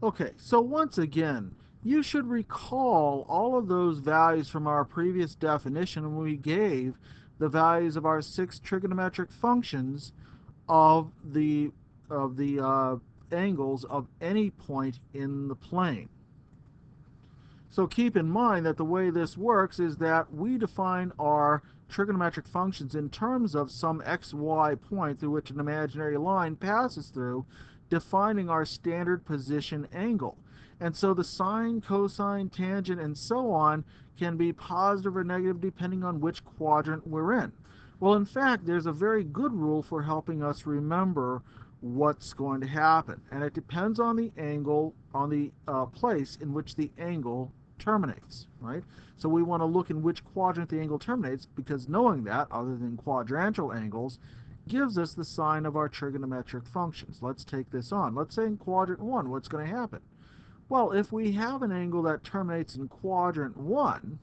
Okay, so once again, you should recall all of those values from our previous definition when we gave the values of our six trigonometric functions of the angles of any point in the plane. So keep in mind that the way this works is that we define our trigonometric functions in terms of some xy point through which an imaginary line passes through, defining our standard position angle. And so the sine, cosine, tangent, and so on can be positive or negative depending on which quadrant we're in. Well, in fact, there's a very good rule for helping us remember what's going to happen. And it depends on the angle, on the place in which the angle terminates, right? So we want to look in which quadrant the angle terminates, because knowing that, other than quadrantial angles, gives us the sign of our trigonometric functions. Let's take this on. Let's say in quadrant 1, what's going to happen? Well, if we have an angle that terminates in quadrant 1,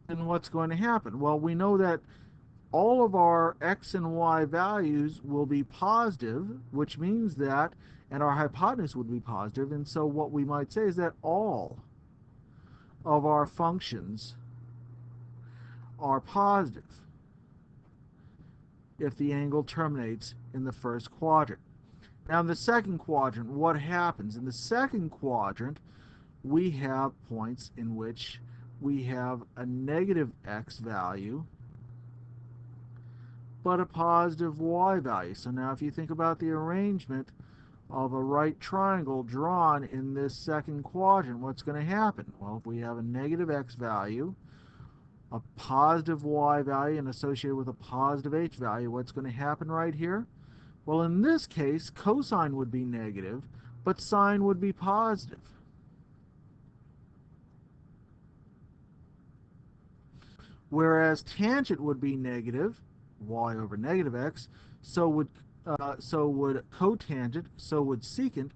then what's going to happen? Well, we know that all of our x and y values will be positive, which means that, and our hypotenuse would be positive, and so what we might say is that all of our functions are positive if the angle terminates in the first quadrant. Now in the second quadrant, what happens? In the second quadrant, we have points in which we have a negative x value but a positive y value. So now if you think about the arrangement of a right triangle drawn in this second quadrant, what's going to happen? Well, if we have a negative x value, a positive y value, and associated with a positive h value, what's going to happen right here? Well, in this case, cosine would be negative, but sine would be positive. Whereas tangent would be negative, y over negative x, so would cotangent, so would secant,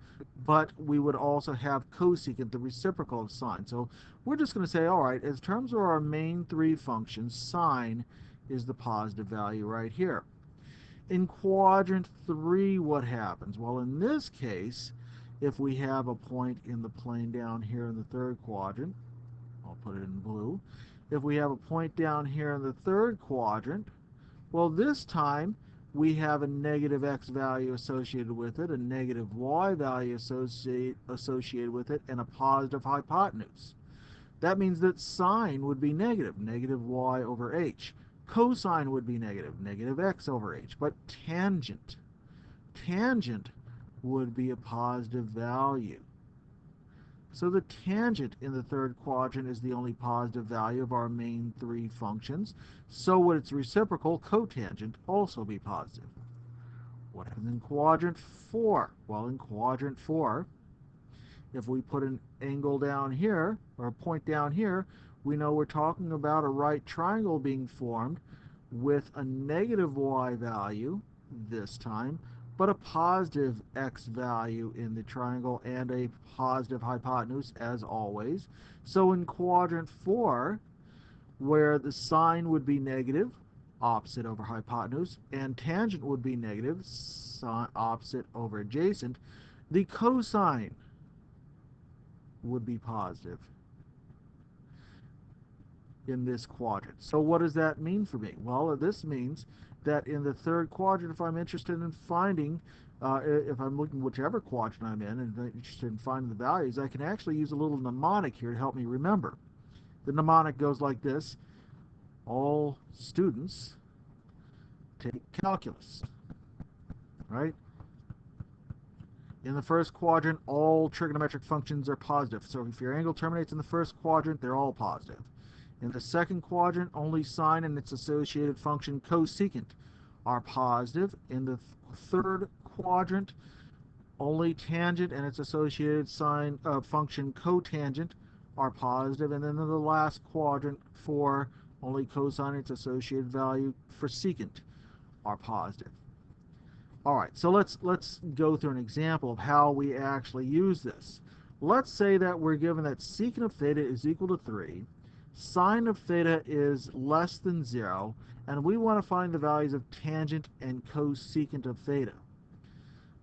but we would also have cosecant, the reciprocal of sine. So we're just going to say, all right, in terms of our main three functions, sine is the positive value right here. In quadrant 3, what happens? Well, in this case, if we have a point in the plane down here in the third quadrant, I'll put it in blue. If we have a point down here in the third quadrant, well, this time we have a negative x value associated with it, a negative y value associated with it, and a positive hypotenuse. That means that sine would be negative, negative y over h. Cosine would be negative, negative x over h. But tangent would be a positive value. So the tangent in the third quadrant is the only positive value of our main three functions. So would its reciprocal, cotangent, also be positive. What happens in quadrant 4? Well, in quadrant 4, if we put an angle down here, or a point down here, we know we're talking about a right triangle being formed with a negative y value this time, but a positive x value in the triangle and a positive hypotenuse as always. So in quadrant 4, where the sine would be negative, opposite over hypotenuse, and tangent would be negative, opposite over adjacent, the cosine would be positive in this quadrant. So what does that mean for me? Well, this means that in the third quadrant, if I'm interested in finding, if I'm looking whichever quadrant I'm in and interested in finding the values, I can actually use a little mnemonic here to help me remember. The mnemonic goes like this: all students take calculus, right? In the first quadrant, all trigonometric functions are positive. So if your angle terminates in the first quadrant, they're all positive. In the second quadrant, only sine and its associated function cosecant are positive. In the third quadrant, only tangent and its associated sine function cotangent are positive. And then in the last quadrant, 4, only cosine and its associated value for secant are positive. All right, so let's go through an example of how we actually use this. Let's say that we're given that secant of theta is equal to 3, sine of theta is less than 0, and we want to find the values of tangent and cosecant of theta.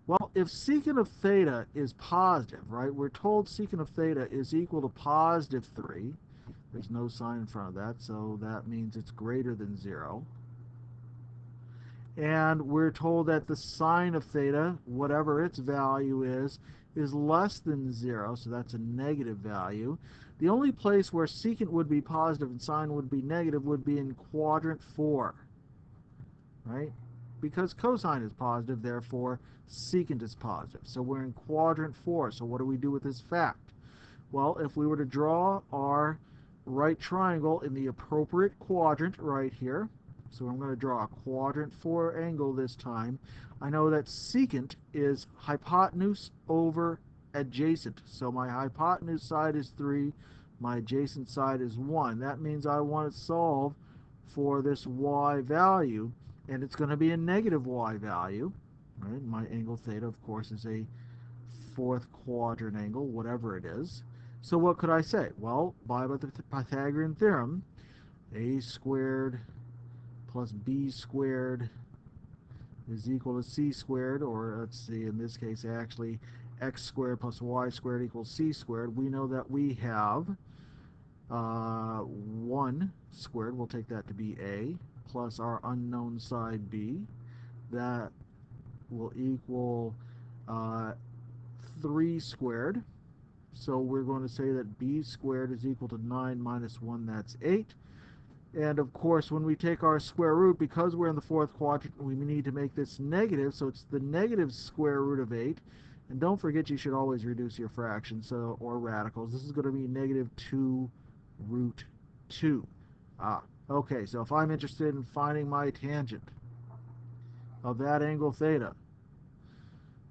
Well, if secant of theta is positive, right, we're told secant of theta is equal to positive 3. There's no sign in front of that, so that means it's greater than 0. And we're told that the sine of theta, whatever its value is less than 0, so that's a negative value. The only place where secant would be positive and sine would be negative would be in quadrant 4, right? Because cosine is positive, therefore secant is positive. So we're in quadrant 4. So what do we do with this fact? Well, if we were to draw our right triangle in the appropriate quadrant right here, so I'm going to draw a quadrant 4 angle this time, I know that secant is hypotenuse over adjacent. So my hypotenuse side is 3, my adjacent side is 1. That means I want to solve for this y value, and it's going to be a negative y value. Right? My angle theta, of course, is a fourth quadrant angle, whatever it is. So what could I say? Well, by the Pythagorean Theorem, a squared plus b squared is equal to c squared, or let's see, in this case, actually, x squared plus y squared equals c squared. We know that we have 1 squared, we'll take that to be a, plus our unknown side b. That will equal 3 squared. So we're going to say that b squared is equal to 9 minus 1, that's 8. And of course, when we take our square root, because we're in the fourth quadrant, we need to make this negative, so it's the negative square root of 8. And don't forget, you should always reduce your fractions or radicals. This is going to be negative 2 root 2. Okay, so if I'm interested in finding my tangent of that angle theta,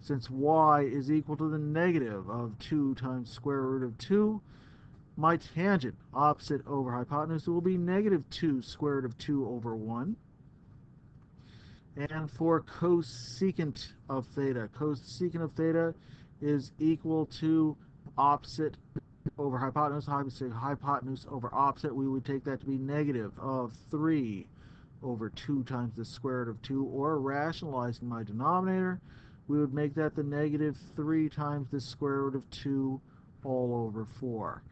since y is equal to the negative of 2 times square root of 2, my tangent opposite over hypotenuse will be negative 2 square root of 2 over 1. And for cosecant of theta is equal to opposite over hypotenuse. Hypotenuse over opposite, we would take that to be negative of 3 over 2 times the square root of 2, or rationalizing my denominator, we would make that the negative 3 times the square root of 2 all over 4.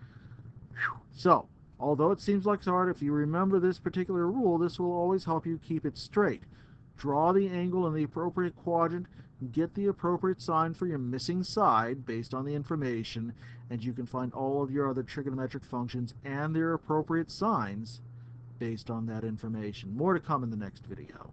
So, although it seems like it's hard, if you remember this particular rule, this will always help you keep it straight. Draw the angle in the appropriate quadrant, get the appropriate sign for your missing side based on the information, and you can find all of your other trigonometric functions and their appropriate signs based on that information. More to come in the next video.